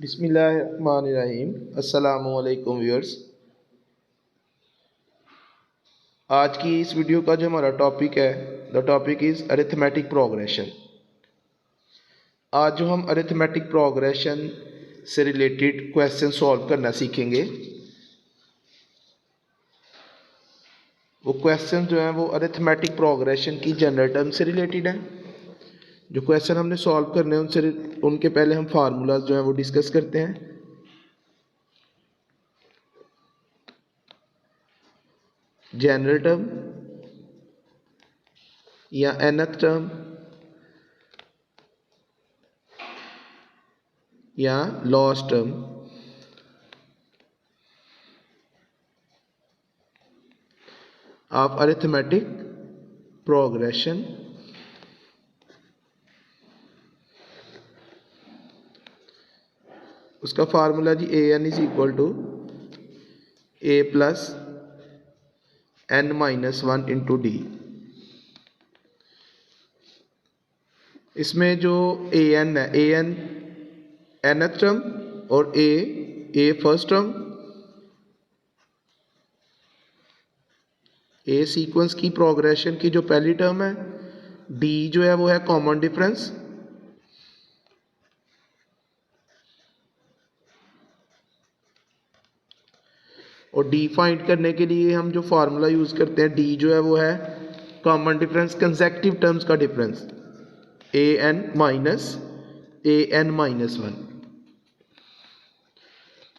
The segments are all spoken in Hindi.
बिस्मिल्लाहिर्रहमानिर्रहीम। अस्सलामुअलैकुम व्यूअर्स। आज की इस वीडियो का जो हमारा टॉपिक है, the topic is arithmetic progression. आज जो हम अरिथमेटिक प्रोग्रेशन से रिलेटेड क्वेश्चन सॉल्व करना सीखेंगे, वो क्वेश्चन जो हैं वो अरिथमेटिक प्रोग्रेशन की जनरल टर्म से रिलेटेड हैं। जो क्वेश्चन हमने सॉल्व करने हैं उनके पहले हम फार्मूलाज जो हैं वो डिस्कस करते हैं। जनरल टर्म या nth टर्म या last term of arithmetic progression उसका फार्मूला जी an is equal to a plus n minus 1 into D. इसमें जो an है, an nth टर्म और a first term, a sequence की प्रोग्रेशन की जो पहली टर्म है, d जो है वो है कॉमन डिफरेंस, और डी फाइंड करने के लिए हम जो फार्मूला यूज करते हैं, डी जो है वो है कॉमन डिफरेंस कंसेक्टिव टर्म्स का डिफरेंस, an माइनस 1।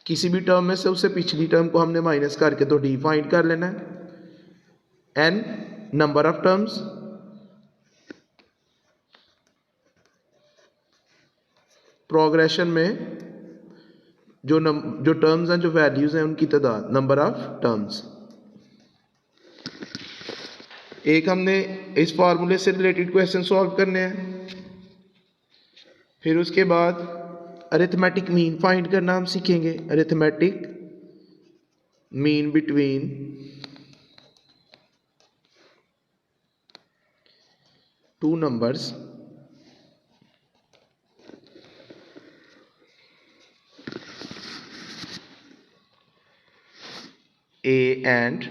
किसी भी टर्म में से उससे पिछली टर्म को हमने माइनस करके तो डी फाइंड कर लेना है। n number of terms, progression में जो टर्म्स हैं, जो वैल्यूज हैं, उनकी तादाद, नंबर ऑफ टर्म्स। एक हमने इस फार्मूले से रिलेटेड क्वेश्चन सॉल्व करने हैं। फिर उसके बाद अरिथमेटिक मीन फाइंड करना हम सीखेंगे। Arithmetic mean between two numbers a and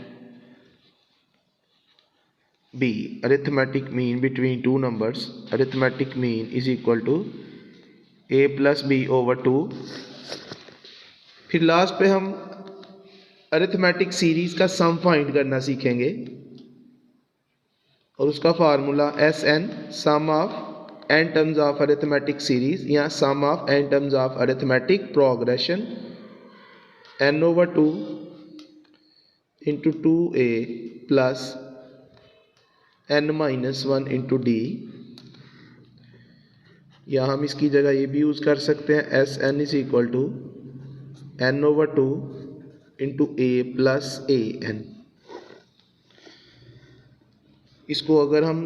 b। arithmetic mean between two numbers, arithmetic mean is equal to a plus b over 2। फिर लास्ट पे हम अरिथमेटिक सीरीज का सम फाइंड करना सीखेंगे और उसका formula Sn, sum of n terms of arithmetic series या sum of n terms of arithmetic progression, n over 2 into 2a plus n minus 1 into D. या हम इसकी जगह ये भी यूज़ कर सकते हैं, S N is equal to n over 2 into a plus a n। इसको अगर हम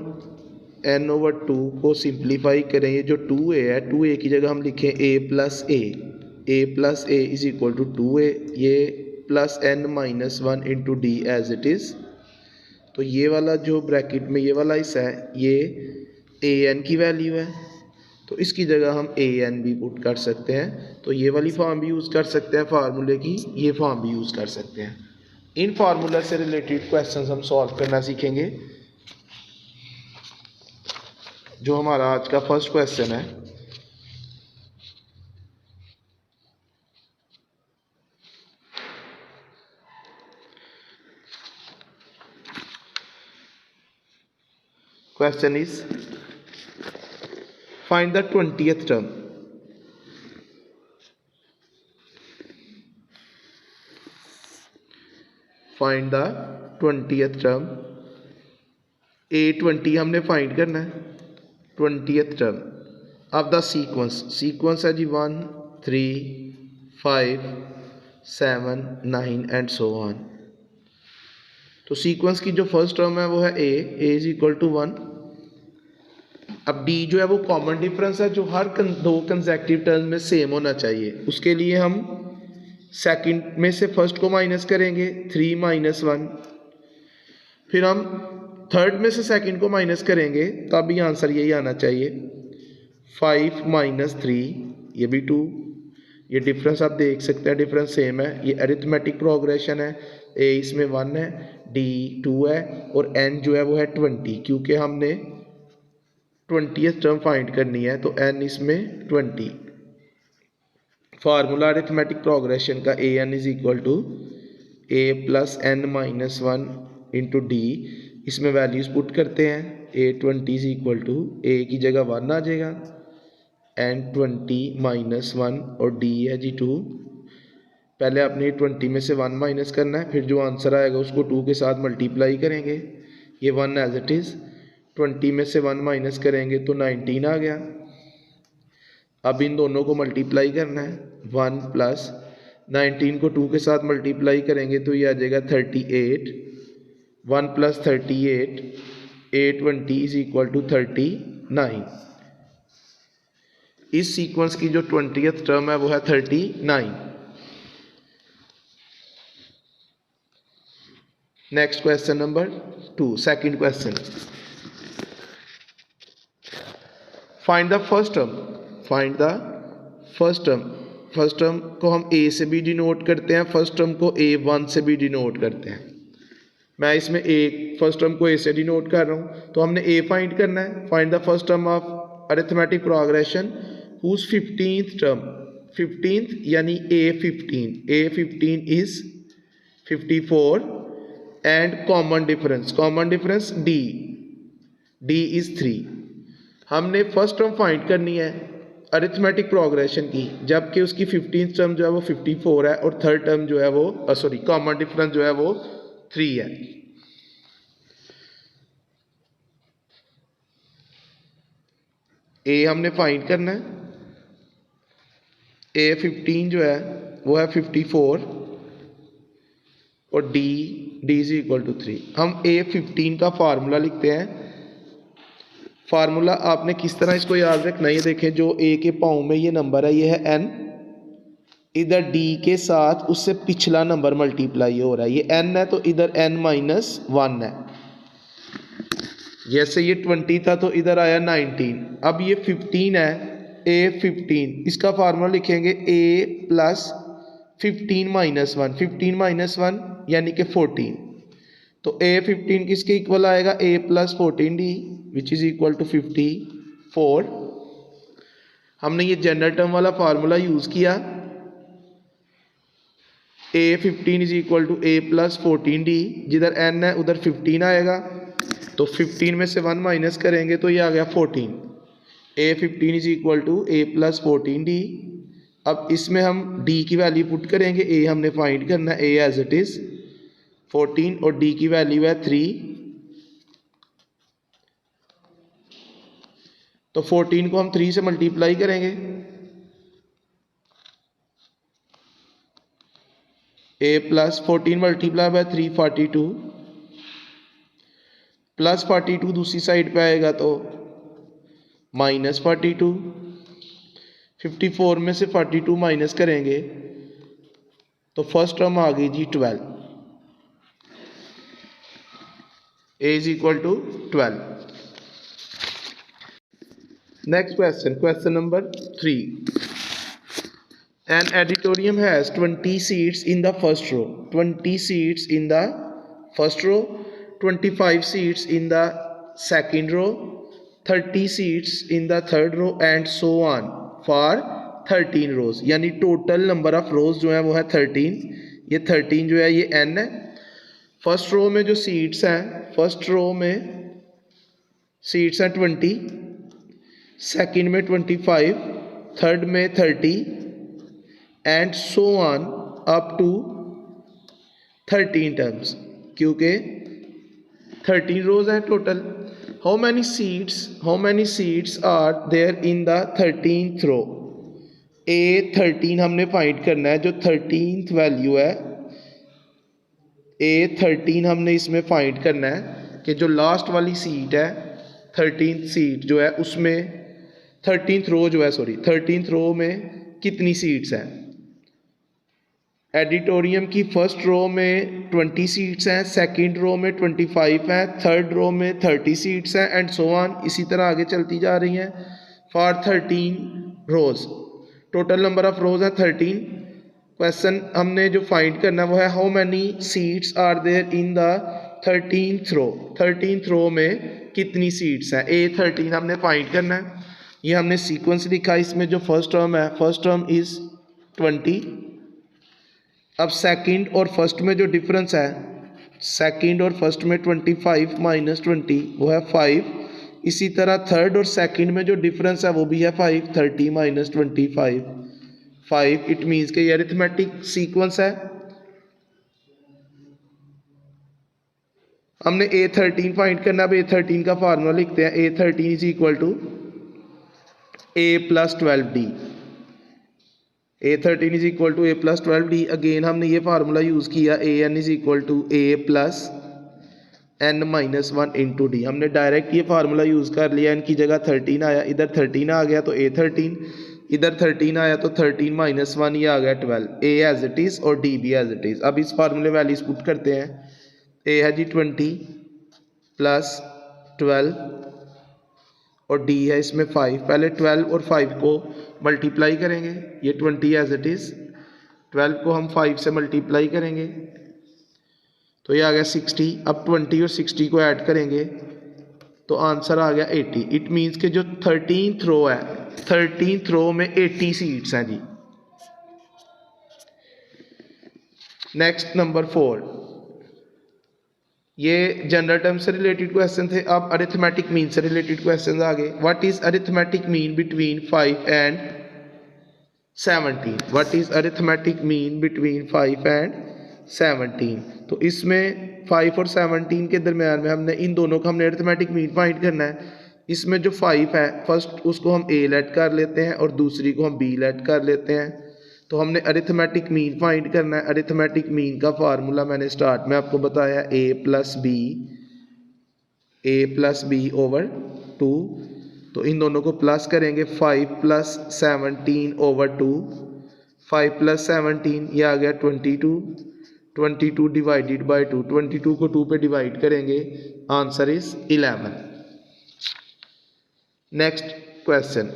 n over 2 को सिंप्लीफाई करें, ये जो 2a है, 2a की जगह हम लिखें a plus a is equal to 2a, ये plus n minus 1 into D as it is. तो ये वाला जो ब्रैकेट में ये वाला हिस्सा है, ये an की वैल्यू है, तो इसकी जगह हम an भी पुट कर सकते हैं। तो ये वाली फॉर्म भी यूज़ कर सकते हैं फार्मूले की, ये फॉर्म भी यूज़ कर सकते हैं। इन फार्मूला से रिलेटेड क्वेश्चंस हम सॉल्व करना सीखेंगे। जो हमारा आज का फर्स्ट क्वेश्चन है, question is find the 20th term. Find the 20th term. a20 हमने फाइंड करना है, 20th term of the sequence है जी 1 3 5 7 9 एंड सो ऑन। तो सीक्वेंस की जो फर्स्ट टर्म है वो है a इज इक्वल टू 1। अब d जो है वो कॉमन डिफरेंस है, जो हर दो कंसेक्टिव टर्म में सेम होना चाहिए। उसके लिए हम सेकंड में से फर्स्ट को माइनस करेंगे, 3 माइनस 1। फिर हम थर्ड में से सेकंड को माइनस करेंगे, तब भी आंसर यही आना चाहिए, 5 माइनस 3, ये भी 2। ये डिफरेंस आप देख सकते हैं, डिफरेंस सेम है। ये अरिथमेटिक प्रोग्रेशन है, ए इसमें 1 है, डी 2 है और एन जो है वो है 20, क्योंकि हमने 20th टर्म फाइंड करनी है तो एन इसमें 20। फार्मूला अरिथमेटिक प्रोग्रेशन का A N is equal to A plus N minus 1 into D. इसमें वैल्यूज़ पुट करते हैं, A 20 is equal to A की जगह 1 आ जाएगा, एन 20 माइनस 1 और डी है जी 2। पहले आपने 20 में से 1 माइनस करना है, फिर जो आंसर आएगा उसको 2 के साथ मल्टीप्लाई करेंगे। ये 1 एज इट इज़, 20 में से 1 माइनस करेंगे तो 19 आ गया। अब इन दोनों को मल्टीप्लाई करना है, 1 प्लस 19 को 2 के साथ मल्टीप्लाई करेंगे तो ये आ जाएगा 38। 1 प्लस 38, 820 इज इक्वल टू 39। इस सीक्वेंस की जो 20th टर्म है वो है 39। Next question number 2, second question. Find the first term. Find the first term. First term को हम ए से भी डिनोट करते हैं, फर्स्ट टर्म को A1 से भी डिनोट करते हैं। मैं इसमें फर्स्ट टर्म को ए से डिनोट कर रहा हूँ, तो हमने ए फाइंड करना है। Find the first term of arithmetic progression whose 15th term, 15th यानी A15 is 54 and common difference D is 3। हमने फर्स्ट टर्म फाइंड करनी है अरिथमेटिक प्रोग्रेशन की, जबकि उसकी 15th टर्म जो है वो 54 है और थर्ड टर्म जो है वो कॉमन डिफरेंस जो है वो 3 है। ए हमने फाइंड करना है, A15 जो है वो है 54 और D इज इक्वल टू 3। हम A15 का फार्मूला लिखते हैं। फार्मूला आपने किस तरह इसको याद रखना है, ये देखें, जो A के पाँव में ये नंबर है ये है N, इधर D के साथ उससे पिछला नंबर मल्टीप्लाई हो रहा है, ये N है तो इधर N माइनस 1 है। जैसे ये 20 था तो इधर आया 19। अब ये 15 है, A15, इसका फार्मूला लिखेंगे A प्लस 15 माइनस 1, 15 माइनस 1 यानी कि 14। तो A15 किसके इक्वल आएगा, A plus 14D which is equal to 54। हमने ये जनरल टर्म वाला फार्मूला यूज़ किया, A15 is equal to A plus 14D, जिधर N है उधर 15 आएगा, तो 15 में से 1 माइनस करेंगे तो ये आ गया 14। A15 is equal to A plus 14D। अब इसमें हम D की वैल्यू पुट करेंगे, A हमने फाइंड करना है, A एज इट इज़ 14 और D की वैल्यू है 3। तो 14 को हम 3 से मल्टीप्लाई करेंगे, A plus 14 multiply by 3 42, plus 42 दूसरी साइड पे आएगा तो माइनस 42। 54 में से 42 माइनस करेंगे तो फर्स्ट टर्म आ गई जी 12। A is equal to 12। Next question, question number 3। An auditorium has 20 seats in the first row, 20 seats in the first row, 25 seats in the second row, 30 seats in the third row and so on for 13 rows। यानी टोटल नंबर ऑफ रोज जो है वो है 13। ये 13 जो है ये n है। फर्स्ट रो में जो सीट्स हैं, फर्स्ट रो में सीट्स हैं 20, सेकंड में 25, थर्ड में 30 and so on up to 13 terms, क्योंकि 13 रोज हैं total. How many seats are there in the 13th row. A13 हमने फाइंड करना है, जो 13th वैल्यू है A13 हमने इसमें फाइंड करना है कि जो लास्ट वाली सीट है 13th सीट जो है उसमें 13th रो जो है 13th रो में कितनी सीट्स हैं। एडिटोरियम की फर्स्ट रो में 20 सीट्स हैं, सेकंड रो में 25 हैं, थर्ड रो में 30 सीट्स हैं एंड सो ऑन, इसी तरह आगे चलती जा रही हैं for 13 rows. Total number of rows है 13। क्वेश्चन हमने जो फाइंड करना है वो है how many seats are there in the 13th row. 13th row में कितनी सीट्स हैं, A13 हमने फाइंड करना है। ये हमने सीक्वेंस लिखा, इसमें जो फर्स्ट टर्म है फर्स्ट टर्म इज 20। अब सेकंड और फर्स्ट में जो डिफरेंस है, सेकंड और फर्स्ट में 25 माइनस 20 वो है 5। इसी तरह थर्ड और सेकंड में जो डिफरेंस है वो भी है 5, 30 माइनस 25 5। इट मीन्स कि ये अरिथमेटिक सीक्वेंस है। हमने A13 फाइंड करना है। अब A13 का फार्मूला लिखते हैं, A13 is equal to A plus 12D। A13 is equal to A plus 12D। Again हमने ये फार्मूला यूज़ किया, AN is equal to A plus N minus 1 into D. हमने डायरेक्ट ये फार्मूला यूज़ कर लिया, n की जगह 13 आया, इधर 13 आ गया तो A13, इधर 13 आया तो 13 माइनस 1 ये आ गया 12। A एज इट इज़ और D भी एज इट इज़। अब इस फार्मूले वैल्यूज पुट करते हैं। A है जी 20 प्लस 12 और D है इसमें 5। पहले 12 और 5 को मल्टीप्लाई करेंगे, ये 20 एज इट इज़, 12 को हम 5 से मल्टीप्लाई करेंगे तो ये आ गया 60। अब 20 और 60 को ऐड करेंगे तो आंसर आ गया 80। इट मीन्स कि जो 13th रो है, 13th रो में 80 सीट्स हैं जी। नेक्स्ट नंबर 4, ये जनरल टर्म से रिलेटेड क्वेश्चन थे। अब अरिथमेटिक मीन से रिलेटेड क्वेश्चन आ गए। What is arithmetic mean between 5 and 17? What is arithmetic mean between 5 and 17? तो इसमें 5 और 17 के दरमियान में हमने इन दोनों का हमने अरिथमेटिक मीन फाइंड करना है। इसमें जो 5 है फर्स्ट उसको हम A लेट कर लेते हैं और दूसरी को हम B लेट कर लेते हैं। तो हमने अरिथमेटिक मीन फाइंड करना है। अरिथमेटिक मीन का फार्मूला मैंने स्टार्ट में आपको बताया, A प्लस बी ओवर 2। तो इन दोनों को प्लस करेंगे, 5 प्लस 17 ओवर 2, 5 प्लस 17 ये आ गया 22, 22 डिवाइडेड बाई 2, 22 को 2 पे डिवाइड करेंगे, answer is 11। Next question,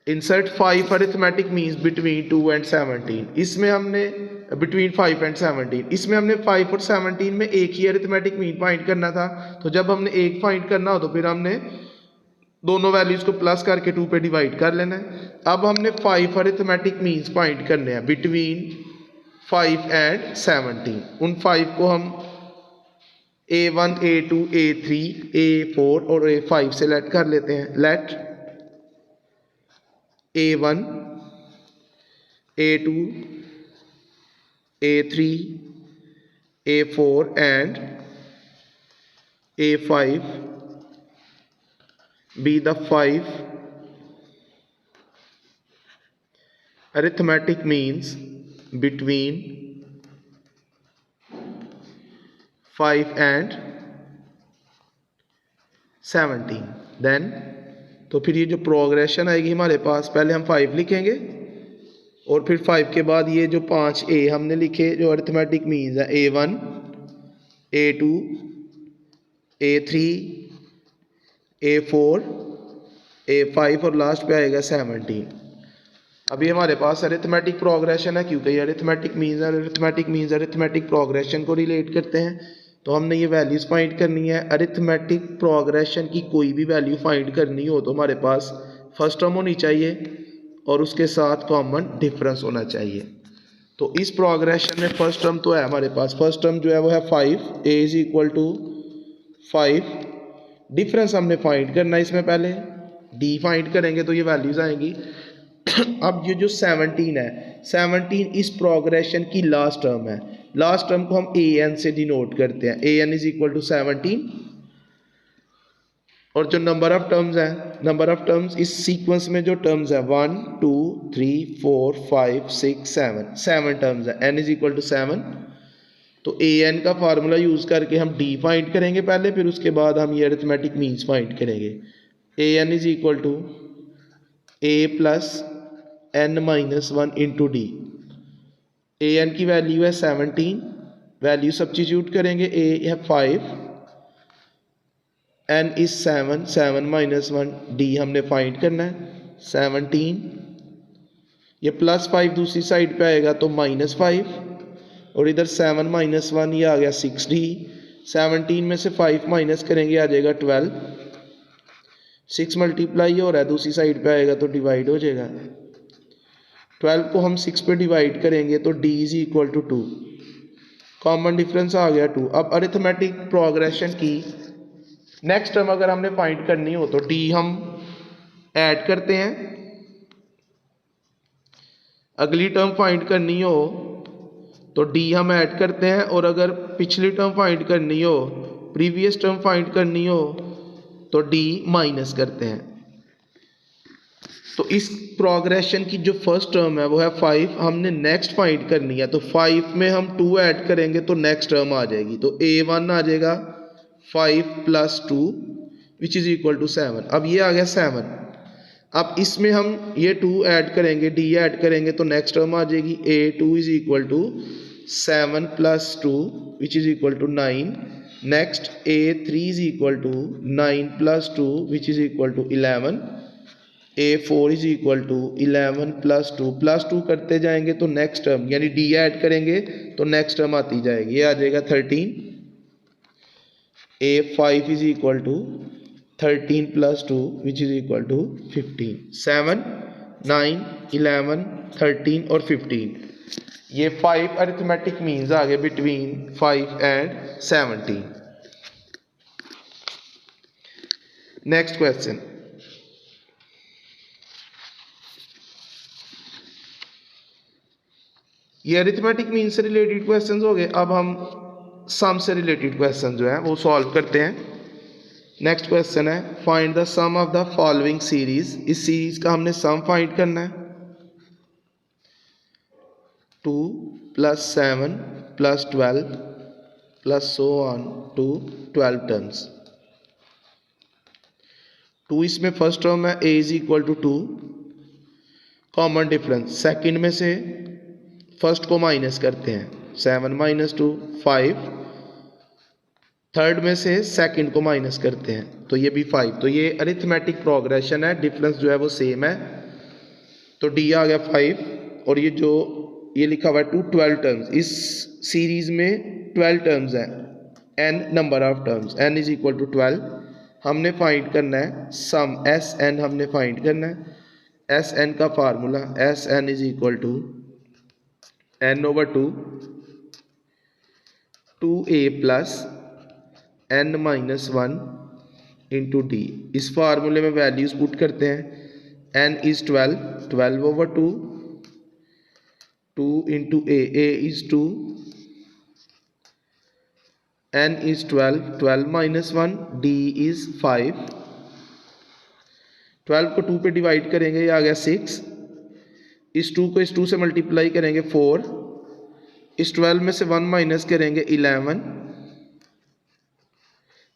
insert 5 arithmetic means between 2 and 17। इसमें हमने बिटवीन 5 एंड 17, इसमें हमने 5 और 17 में एक ही अरिथमेटिक मीन फाइंड करना था। तो जब हमने एक फाइंड करना हो तो फिर हमने दोनों वैल्यूज को प्लस करके 2 पे डिवाइड कर लेना है। अब हमने 5 अरिथमेटिक मीन्स फाइंड करने हैं बिटवीन 5 एंड 17। उन 5 को हम A1, A2, A3, A4 और A5 से लेट कर लेते हैं। Let A1, A2, A3, A4 and A5 be the 5 arithmetic means between 5 and 17। Then तो फिर ये जो प्रोग्रेशन आएगी हमारे पास, पहले हम 5 लिखेंगे और फिर 5 के बाद ये जो 5 A हमने लिखे जो अरिथमेटिक मीन्स है, A1, A2, A3, A4, A5 और लास्ट पे आएगा 17। अभी हमारे पास अरिथमेटिक प्रोग्रेशन है, क्योंकि ये अरिथमेटिक मीन्स अरिथमेटिक प्रोग्रेशन को रिलेट करते हैं। तो हमने ये वैल्यूज़ फाइंड करनी है। अरिथमेटिक प्रोग्रेशन की कोई भी वैल्यू फाइंड करनी हो तो हमारे पास फर्स्ट टर्म होनी चाहिए और उसके साथ कॉमन डिफरेंस होना चाहिए। तो इस प्रोग्रेशन में फर्स्ट टर्म तो है हमारे पास, फर्स्ट टर्म जो है वो है 5, A is equal to 5। Difference हमने फाइंड करना है, इसमें पहले D फाइंड करेंगे तो ये वैल्यूज़ आएंगी। अब ये जो 17 है, 17 इस प्रोग्रेशन की लास्ट टर्म है। लास्ट टर्म को हम AN से डिनोट करते हैं, AN इज इक्वल टू 17। और जो नंबर ऑफ टर्म्स है, नंबर ऑफ टर्म्स इस सीक्वेंस में जो टर्म्स है 1 2 3 4 5 6 7, 7 टर्म्स है, n इज इक्वल टू 7। तो AN का फार्मूला यूज करके हम D फाइंड करेंगे पहले, फिर उसके बाद हम ये अरिथमेटिक मीन्स फाइंड करेंगे। AN is equal to A plus N minus 1 into D. AN की वैल्यू है 17, वैल्यू सब्स्टिट्यूट करेंगे, A है 5, N इज 7, 7 माइनस 1, D हमने फाइंड करना है 17 ये +5 दूसरी साइड पे आएगा तो -5, और इधर 7 - 1 ये आ गया 6D। 17 में से 5 माइनस करेंगे आ जाएगा 12। 6 मल्टीप्लाई हो रहा है, दूसरी साइड पे आएगा तो डिवाइड हो जाएगा। 12 को हम 6 पे डिवाइड करेंगे तो D = 2। कॉमन डिफरेंस आ गया 2। अब अरिथमेटिक प्रोग्रेशन की नेक्स्ट टर्म अगर हमने फाइंड करनी हो तो D हम ऐड करते हैं, अगली टर्म फाइंड करनी हो तो D हम ऐड करते हैं, और अगर पिछली टर्म फाइंड करनी हो, प्रीवियस टर्म फाइंड करनी हो तो D माइनस करते हैं। तो इस प्रोग्रेशन की जो फर्स्ट टर्म है वो है 5, हमने नेक्स्ट फाइंड करनी है, तो 5 में हम 2 ऐड करेंगे तो नेक्स्ट टर्म आ जाएगी, तो A1 आ जाएगा 5 + 2 विच इज़ इक्वल टू 7। अब ये आ गया 7। अब इसमें हम ये 2 ऐड करेंगे, D ऐड करेंगे तो नेक्स्ट टर्म आ जाएगी A2 = 7 + 2 which is equal to 9। Next A3 = 9 + 2 which is equal to 11। A4 = 11 + 2 + 2 करते जाएंगे तो नेक्स्ट टर्म यानी D ऐड करेंगे तो नेक्स्ट टर्म आती जाएगी, ये आ जाएगा 13। A5 = 13 + 2 which is equal to 15। 7, 9, 11, 13 और 15, ये 5 अरिथमेटिक मीन्स आ गए बिटवीन 5 and 17। नेक्स्ट क्वेश्चन, ये अरिथमेटिक मीन्स से रिलेटेड क्वेश्चंस हो गए। अब हम सम से रिलेटेड क्वेश्चन जो है वो सॉल्व करते हैं। नेक्स्ट क्वेश्चन है find the sum of the following series. इस सीरीज का हमने सम फाइंड करना है। 2 + 7 + 12 + so on to 12 टर्म्स। 2 इसमें फर्स्ट टर्म है, A = 2। कॉमन डिफरेंस सेकंड में से फर्स्ट को माइनस करते हैं, 7 - 2 5। थर्ड में से सेकंड को माइनस करते हैं तो ये भी 5। तो ये अरिथमेटिक प्रोग्रेशन है, डिफरेंस जो है वो सेम है, तो D आ गया 5। और ये जो ये लिखा हुआ है 12 टर्म्स, इस सीरीज में 12 टर्म्स हैं, n number of terms, n = 12। हमने फाइंड करना है सम Sn, हमने फाइंड करना है। Sn का formula Sn = n/2 2a + n - 1 × D। इस फार्मूले में वैल्यूज पुट करते हैं। n is 12, 12/2 2 × a is 2, n is 12, 12 - 1 D is 5। 12 को 2 पे डिवाइड करेंगे, ये आ गया 6। इस 2 को इस 2 से मल्टीप्लाई करेंगे 4। इस 12 में से 1 माइनस करेंगे 11।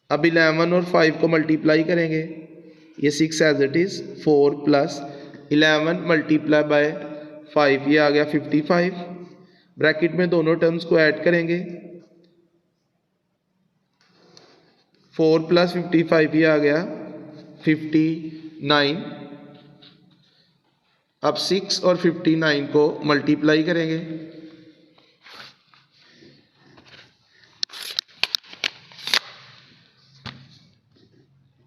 अब 11 और 5 को मल्टीप्लाई करेंगे, ये 6 एज इट इज़। 4 + 11 × 5 ये आ गया 55। ब्रैकेट में दोनों टर्म्स को ऐड करेंगे, 4 + 55 ये आ गया 59। अब 6 और 59 को मल्टीप्लाई करेंगे,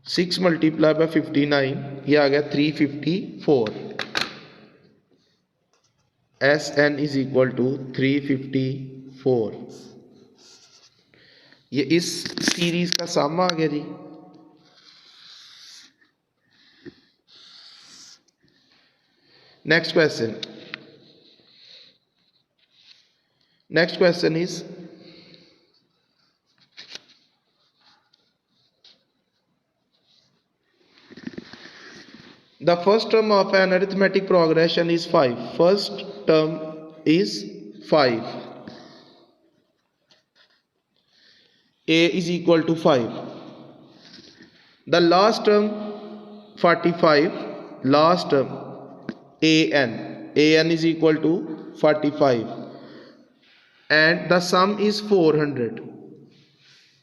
6 × 59 ये आ गया 354। Sn = 354। ये इस सीरीज का सम आ गया जी। Next question is the first term of an arithmetic progression is 5. First term is 5. A is equal to 5. The last term 45. Last term an is equal to 45, and the sum is 400.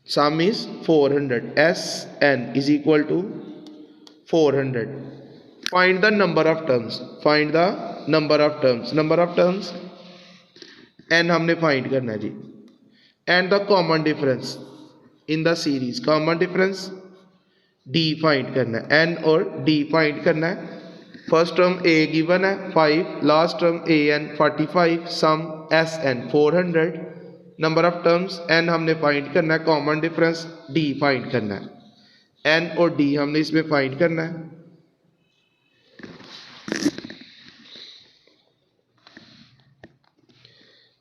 Sum is 400. Sn is equal to 400. Find the number of terms, find the number of terms, number of terms N हमने फाइंड करना है जी, and the common difference in the series, common difference D find करना है, एन और डी फाइंड करना है। फर्स्ट टर्म ए गिवन है 5, last term a n 45, sum s n 400, number of terms N हमने फाइंड करना है, कॉमन डिफरेंस डी फाइंड करना है, एन और डी हमने इसमें फाइंड करना है।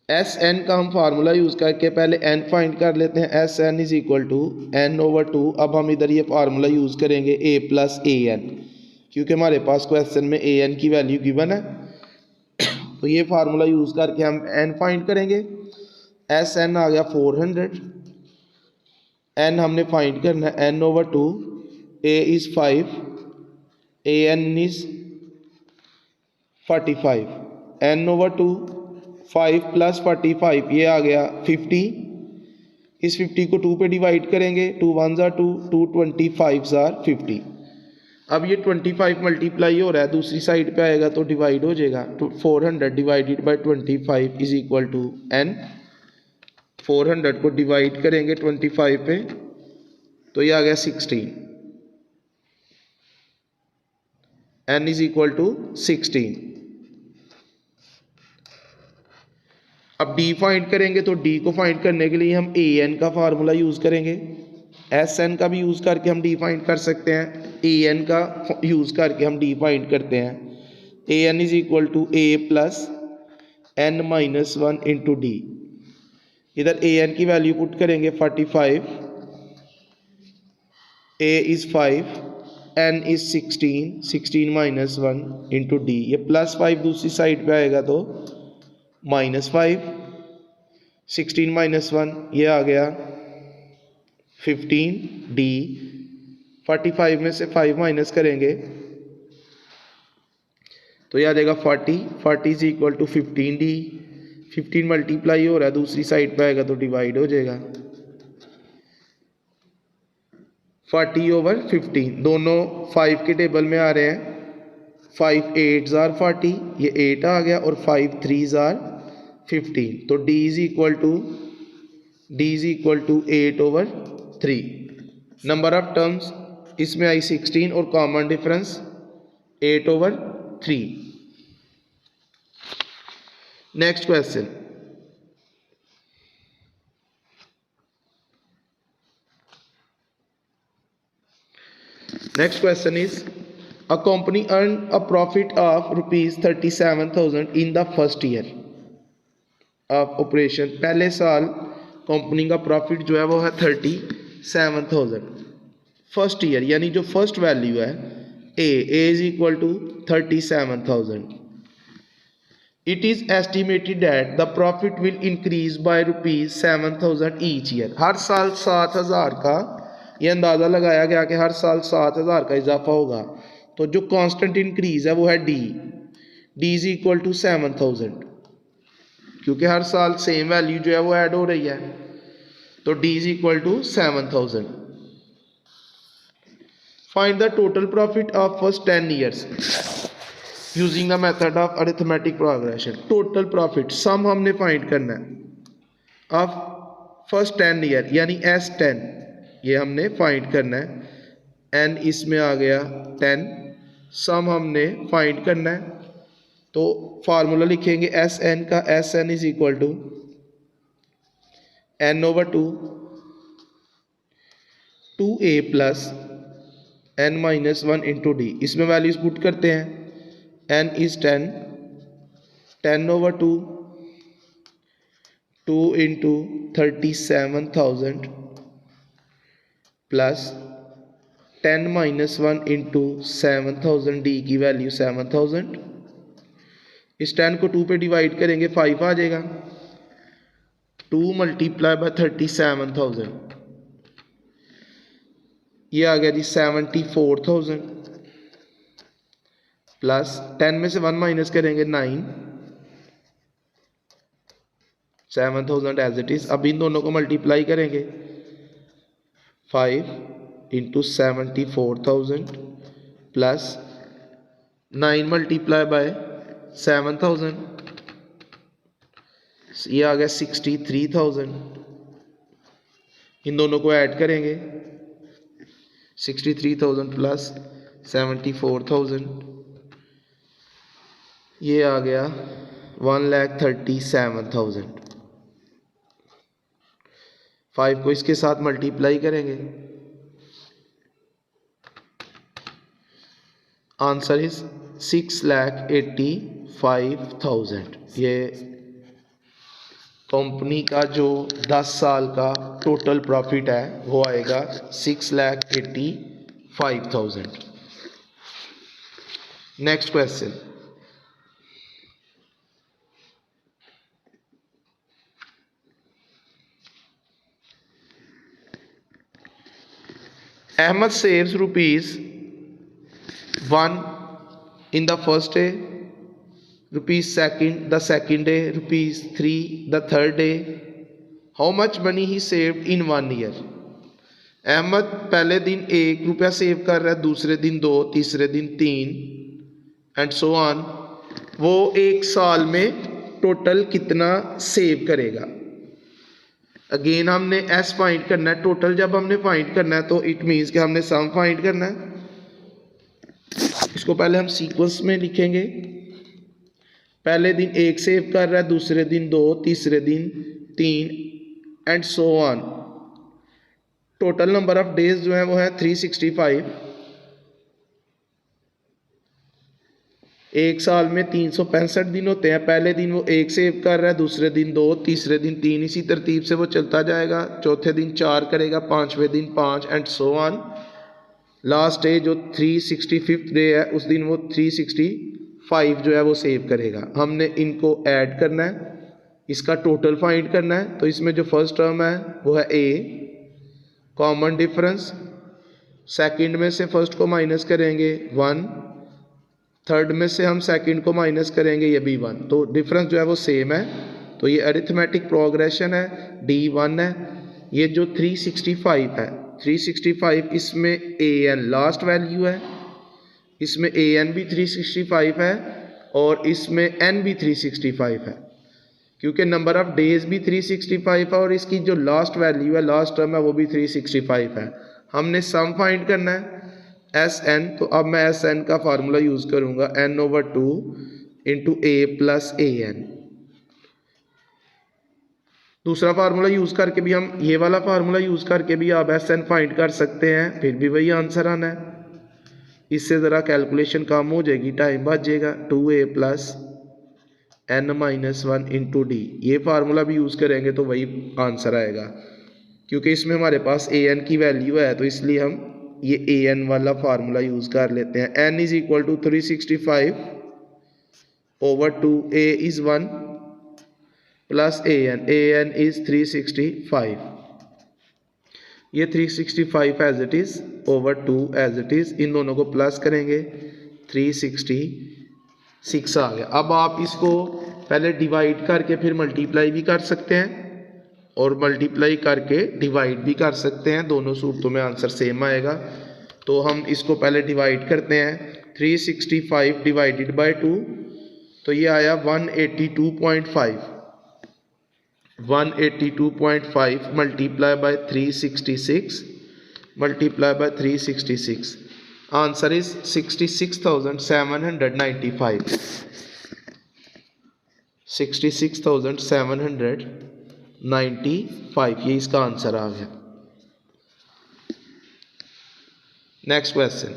एस एन का हम फार्मूला यूज़ करके पहले एन फाइंड कर लेते हैं, S N is equal to n over 2। अब हम इधर ये फार्मूला यूज़ करेंगे ए प्लस ए एन, क्योंकि हमारे पास क्वेश्चन में ए एन की वैल्यू गिवन है, तो ये फार्मूला यूज़ करके हम एन फाइंड करेंगे। एस एन आ गया 400, एन हमने फाइंड करना है n over 2, a is 5, a n is 45, n over 2 5 plus 45 ये आ गया 50, इस 50 को 2 पे डिवाइड करेंगे, 2 1 ज़ार 2, 2 25 ज़ार 50। अब ये 25 मल्टीप्लाई हो रहा है, दूसरी साइड पे आएगा तो डिवाइड हो जाएगा, तो 400 divided by 25 is equal to n. 400 को डिवाइड करेंगे 25 पे तो ये आ गया 16, एन इज इक्वल टू 16। अब डी फाइंड करेंगे तो डी को फाइंड करने के लिए हम ए एन का फार्मूला यूज़ करेंगे, एस एन का भी यूज़ करके हम डी फाइंड कर सकते हैं, ए एन का यूज़ करके हम डी फाइंड करते हैं। A N is equal to A plus N minus 1 into D. इधर ए एन की वैल्यू पुट करेंगे 45, A is 5, N is 16, 16 minus 1 into D. ये प्लस 5 दूसरी साइड पे आएगा तो -5, 16 माइनस 1 ये आ गया 15, डी 45 में से 5 माइनस करेंगे तो ये आ जाएगा 40, 40 is equal to 15 d. 15 multiply हो रहा है, दूसरी साइड पे आएगा तो डिवाइड हो जाएगा, 40 ओवर 15 दोनों 5 के टेबल में आ रहे हैं, 5 8 ज़ार 40, ये 8 आ गया, और 5 3 ज़ार 15, तो d is equal to 8 over 3। Number of terms इसमें आई 16 और common difference 8 over 3। Next question, next question is a company earned a profit of rupees 37,000 in the first year of operation। पहले साल कंपनी का प्रॉफिट जो है वो है 37,000। फर्स्ट ईयर यानी जो फर्स्ट वैल्यू है A is equal to 37,000। It is estimated that the profit will increase by rupees 7,000 each year. हर साल 7,000 का ये अंदाज़ा लगाया गया कि हर साल 7,000 का इजाफा होगा, तो जो कांस्टेंट इंक्रीज है वो है d, d is equal to 7,000, क्योंकि हर साल सेम वैल्यू जो है वो ऐड हो रही है, तो D is equal to 7,000। Find the total profit of first 10 years using the method of arithmetic progression. Total profit sum हमने फाइंड करना है ऑफ फर्स्ट 10 ईयर यानी S10, ये हमने फाइंड करना है, एन इसमें आ गया 10, सम हमने फाइंड करना है, तो फार्मूला लिखेंगे एस एन का, s N is equal to n over 2, 2a plus N minus 1 into D. इसमें वैल्यूज पुट करते हैं, n is 10, 10 over 2, 2 into 37,000 plus 10 minus 1 into 7,000, d की वैल्यू 7,000। इस 10 को 2 पे डिवाइड करेंगे 5 आ जाएगा, 2 मल्टीप्लाई बाय 37,000 ये आ गया जी 74,000 प्लस 10 में से 1 माइनस करेंगे 9, 7,000 एज इट इज। अब इन दोनों को मल्टीप्लाई करेंगे 5 इंटू 74,000 प्लस 9 मल्टीप्लाई बाय 7000, ये आ गया 63,000। इन दोनों को ऐड करेंगे, 63,000 प्लस 74,000, ये आ गया 1,37,000। 5 को इसके साथ मल्टीप्लाई करेंगे, आंसर इज 6,85,000। ये कंपनी का जो 10 साल का टोटल प्रॉफिट है वो आएगा 6,85,000। Next question, Ahmed saves ₹1 in the first day, the second day, ₹3 the third day. How much money he saved in 1 year? Ahmad पहले दिन ₹1 सेव कर रहा है, दूसरे दिन 2, तीसरे दिन 3 एंड सो ऑन। वो 1 साल में टोटल कितना सेव करेगा? अगेन हमने एस फाइंड करना है। टोटल जब हमने फाइंड करना है तो इट मीन्स कि हमने सम फाइंड करना है। इसको पहले हम सीक्वेंस में लिखेंगे। पहले दिन 1 सेव कर रहा है, दूसरे दिन 2, तीसरे दिन 3 and so on. Total number of days जो है वो है 365। एक साल में 365 दिन होते हैं। पहले दिन वो 1 सेव कर रहा है, दूसरे दिन 2, तीसरे दिन 3, इसी तरतीब से वो चलता जाएगा। चौथे दिन 4 करेगा, 5वें दिन 5 and so on. Last day जो 365th डे है उस दिन वो 365 जो है वो सेव करेगा। हमने इनको ऐड करना है, इसका टोटल फाइंड करना है। तो इसमें जो फर्स्ट टर्म है वो है ए, कॉमन डिफरेंस। सेकंड में से फर्स्ट को माइनस करेंगे 1, थर्ड में से हम सेकंड को माइनस करेंगे, ये भी 1। तो डिफरेंस जो है वो सेम है। तो ये अरिथमेटिक प्रोग्रेशन है, D1 है। ये जो 365 है, 365 इसमें an लास्ट वैल्यू है, इसमें an भी 365 है और इसमें n भी 365 है, क्योंकि नंबर ऑफ डेज भी 365 है और इसकी जो लास्ट वैल्यू है, लास्ट टर्म है, वो भी 365 है। हमने सम फाइंड करना है Sn। तो अब मैं Sn का फार्मूला यूज़ करूँगा, n/2 × a + an। दूसरा फार्मूला यूज़ करके भी हम ये वाला फार्मूला यूज़ करके भी आप Sn फाइंड कर सकते हैं, फिर भी वही आंसर आना है। इससे ज़रा कैलकुलेशन कम हो जाएगी, टाइम बच जाएगा। 2a + n - 1 × d, ये फार्मूला भी यूज़ करेंगे तो वही आंसर आएगा। क्योंकि इसमें हमारे पास an की वैल्यू है तो इसलिए हम ये an वाला फार्मूला यूज़ कर लेते हैं। n = 365/2, a is 1 plus an is 365। ये 365 as it is over 2 as it is, इन दोनों को प्लस करेंगे 366 आ गया। अब आप इसको पहले डिवाइड करके फिर मल्टीप्लाई भी कर सकते हैं और मल्टीप्लाई करके डिवाइड भी कर सकते हैं। दोनों सूरतों में आंसर सेम आएगा। तो हम इसको पहले डिवाइड करते हैं। 365 डिवाइडेड बाय 2, तो ये आया 182.5। 182.5 multiply by 366 multiply by 366, answer is 66,795। 66,795, ये इसका आंसर आ गया। Next question,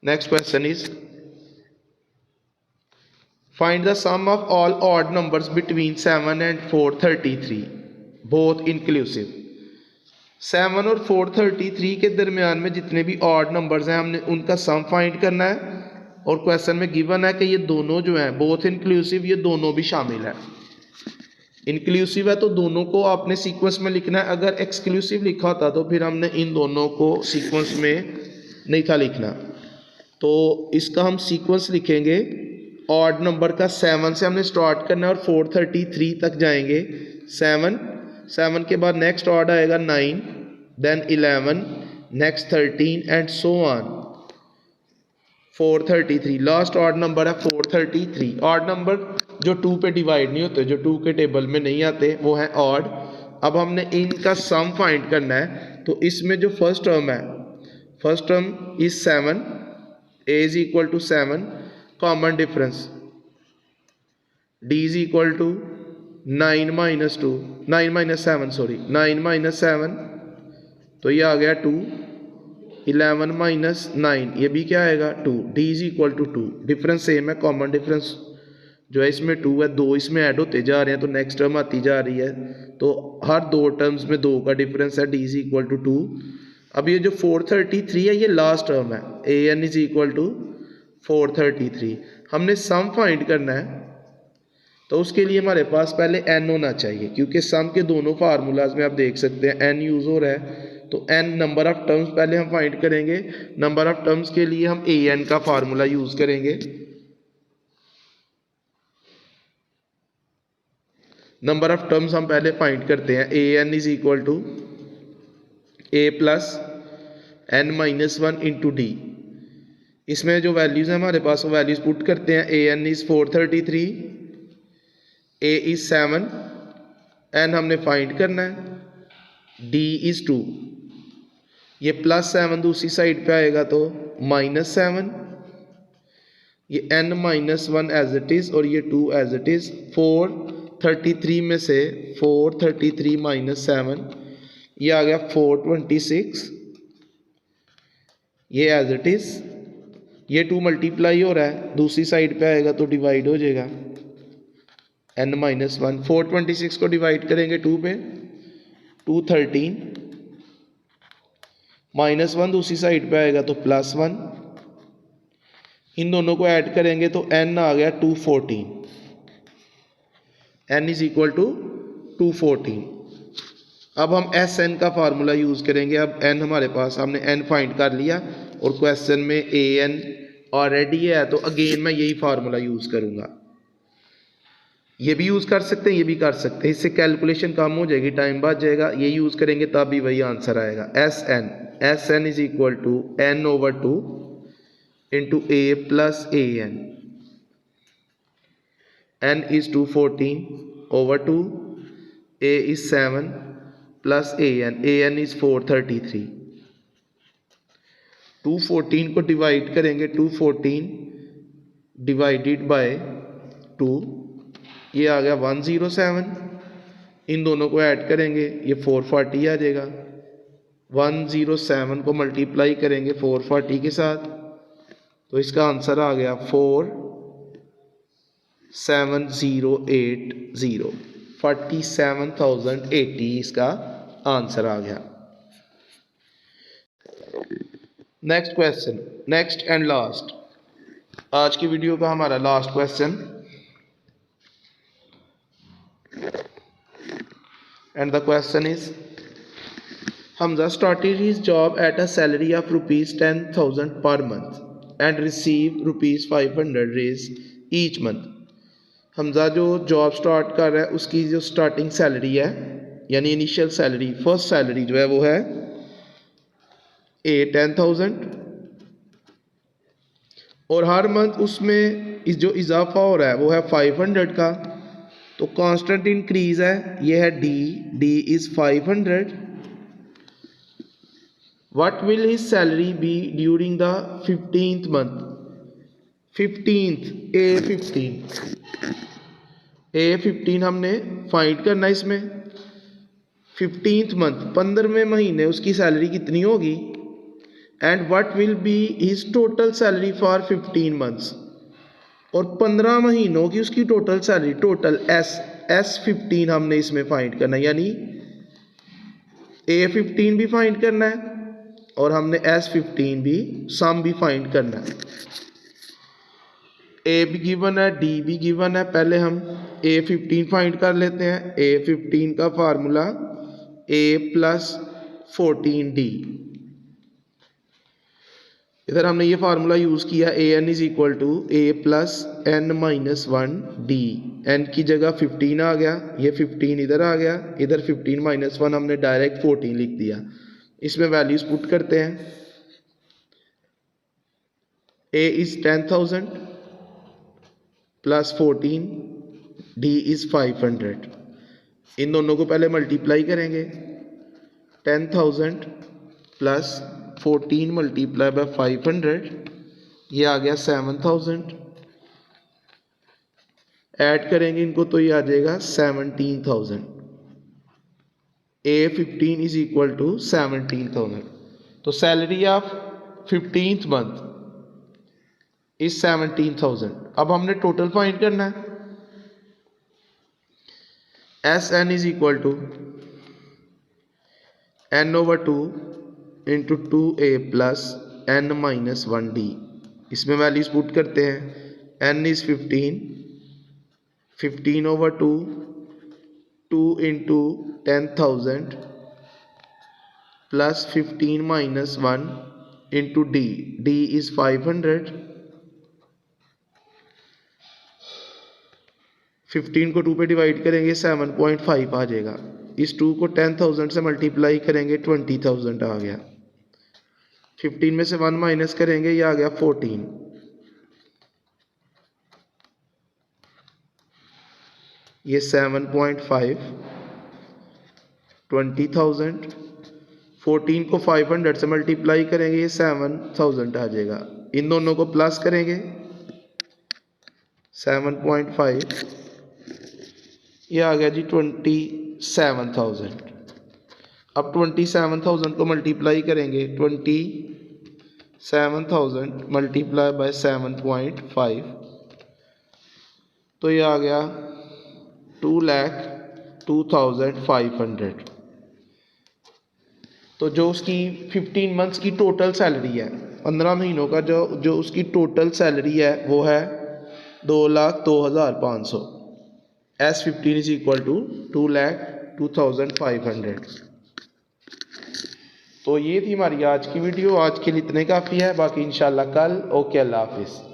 next question is find the sum of all odd numbers between 7 and 433 both inclusive। 7 और 433 के दरमियान में जितने भी ऑड नंबर्स हैं हमने उनका सम फाइंड करना है। और क्वेश्चन में गिवन है कि ये दोनों जो हैं बोथ इंक्लूसिव, ये दोनों भी शामिल है। इंक्लूसिव है तो दोनों को आपने सीक्वेंस में लिखना है। अगर एक्सक्लूसिव लिखा होता तो फिर हमने इन दोनों को सीक्वेंस में नहीं था लिखना। तो इसका हम सीक्वेंस लिखेंगे। ऑड नंबर का 7 से हमने स्टार्ट करना है और 433 तक जाएंगे। 7 7 के बाद नेक्स्ट ऑड आएगा 9, then 11, next 13 and so on 433। Last odd number है 433। ऑड नंबर जो 2 पे डिवाइड नहीं होते, जो 2 के टेबल में नहीं आते, वो है ऑड। अब हमने इनका सम फाइंड करना है। तो इसमें जो फर्स्ट टर्म है, first term is 7, a is equal to 7, common difference d is equal to 9 minus 2, 9 minus 7 sorry 9 minus 7, तो ये आ गया 2, 11 माइनस 9, ये भी क्या आएगा 2, d is equal to 2। Difference same है, कॉमन डिफरेंस जो है इसमें 2 है, 2 इसमें ऐड होते जा रहे हैं, तो नेक्स्ट टर्म आती जा रही है। तो हर दो टर्म्स में 2 का डिफरेंस है, d इज इक्वल टू 2। अब ये जो 433 है ये लास्ट टर्म है, ए एन इज इक्वल टू 433। हमने सम फाइंड करना है, तो उसके लिए हमारे पास पहले n होना चाहिए, क्योंकि सम के दोनों फार्मूलाज में आप देख सकते हैं n यूज़ हो रहा है। तो n नंबर ऑफ टर्म्स पहले हम फाइंड करेंगे। नंबर ऑफ टर्म्स के लिए हम an का फार्मूला यूज़ करेंगे। नंबर ऑफ टर्म्स हम पहले फाइंड करते हैं। an is equal to a plus n minus 1 into D. इसमें जो वैल्यूज़ हैं हमारे पास, वो वैल्यूज़ पुट करते हैं। an is 433, a is 7, n हमने फाइंड करना है, d इज़ 2। ये प्लस 7 दूसरी साइड पे आएगा तो माइनस 7, ये n minus 1 as it is और ये 2 एज इट इज़। 433 में से 433 माइनस 7, ये आ गया 426, ये एज इट इज़। ये 2 मल्टीप्लाई हो रहा है, दूसरी साइड पे आएगा तो डिवाइड हो जाएगा, n माइनस 1। 426 को डिवाइड करेंगे 2 पे, 213, माइनस 1 दूसरी साइड पे आएगा तो प्लस 1। इन दोनों को ऐड करेंगे तो n आ गया 214, n इज इक्वल टू 214। अब हम Sn का फार्मूला यूज़ करेंगे। अब n हमारे पास, हमने n फाइंड कर लिया और क्वेश्चन में an ऑलरेडी है, तो अगेन मैं यही फार्मूला यूज़ करूँगा। ये भी यूज़ कर सकते हैं, ये भी कर सकते हैं, इससे कैलकुलेशन कम हो जाएगी, टाइम बच जाएगा। ये यूज़ करेंगे तब भी वही आंसर आएगा। Sn is equal to n over 2 into a plus a n is 214 over 2, a is 7 plus a n is 433। 214 को डिवाइड करेंगे, 214 डिवाइडेड बाय 2, ये आ गया 107। इन दोनों को ऐड करेंगे, ये 440 आ जाएगा। 107 को मल्टीप्लाई करेंगे 440 के साथ, तो इसका आंसर आ गया 47080, 47,080 इसका आंसर आ गया। Next question, next and last, आज की वीडियो का हमारा last question. And the question is, Hamza started his job at a salary of rupees 10,000 per month and received rupees 500 raise each month. Hamza जो जॉब स्टार्ट कर रहा है उसकी जो स्टार्टिंग सैलरी है, यानी इनिशियल सैलरी, फर्स्ट सैलरी जो है वो है 10,000, और हर मंथ उसमें जो इजाफा हो रहा है वो है 500 का। तो कांस्टेंट इंक्रीज है, ये है d is 500। What will his salary be during the 15th month? 15th, A15 हमने फाइंड करना है इसमें। 15th मंथ, 15वें महीने उसकी सैलरी कितनी होगी, and what will be his total salary for 15 months, और 15 महीनों की उसकी टोटल सैलरी, टोटल S15 हमने इसमें फाइंड करना है, यानी A15 भी फाइंड करना है और हमने S15 भी सम भी फाइंड करना है। A भी गिवन है, D भी गिवन है। पहले हम A15 फाइंड कर लेते हैं। A15 का फार्मूला A प्लस 14D। इधर हमने ये फार्मूला यूज़ किया A N is equal to A plus N minus one D. N की जगह 15 आ गया, ये 15 इधर आ गया, इधर 15 माइनस वन हमने डायरेक्ट 14 लिख दिया। इसमें वैल्यूज पुट करते हैं। ए इज 10,000 प्लस 14, डी इज 500। इन दोनों को पहले मल्टीप्लाई करेंगे। 10,000 प्लस 14 मल्टीप्लाई बाय 500, ये आ गया 7,000। ऐड करेंगे इनको तो ये आ जाएगा 17,000। A15 is equal to 17,000। तो salary of 15th month is 17,000। अब हमने टोटल फाइंड करना है। S N is equal to n/2 into 2a plus n minus 1d। इसमें वैल्यूज पुट करते हैं। n is 15, 15/2, 2 into 10,000 plus 15 minus 1 into d, d is 500। 15 को 2 पे डिवाइड करेंगे 7.5 आ जाएगा। इस 2 को 10,000 से मल्टीप्लाई करेंगे 20,000 आ गया। 15 में से 1 माइनस करेंगे, ये आ गया 14। ये 7.5, 20,000। 14 को 500 से मल्टीप्लाई करेंगे, ये 7,000 आ जाएगा। इन दोनों को प्लस करेंगे 7.5, ये आ गया जी 27,000। अब 27,000 को मल्टीप्लाई करेंगे। 27,000 मल्टीप्लाई बाय 7.5, तो ये आ गया 2,02,500। तो जो उसकी 15 मंथ्स की टोटल सैलरी है, 15 महीनों का जो उसकी टोटल सैलरी है वो है 2,02,500। S15 is equal to 2,02,500। तो ये थी हमारी आज की वीडियो। आज के लिए इतने काफ़ी है, बाकी इंशाल्लाह कल। ओके, अल्लाह हाफिज़।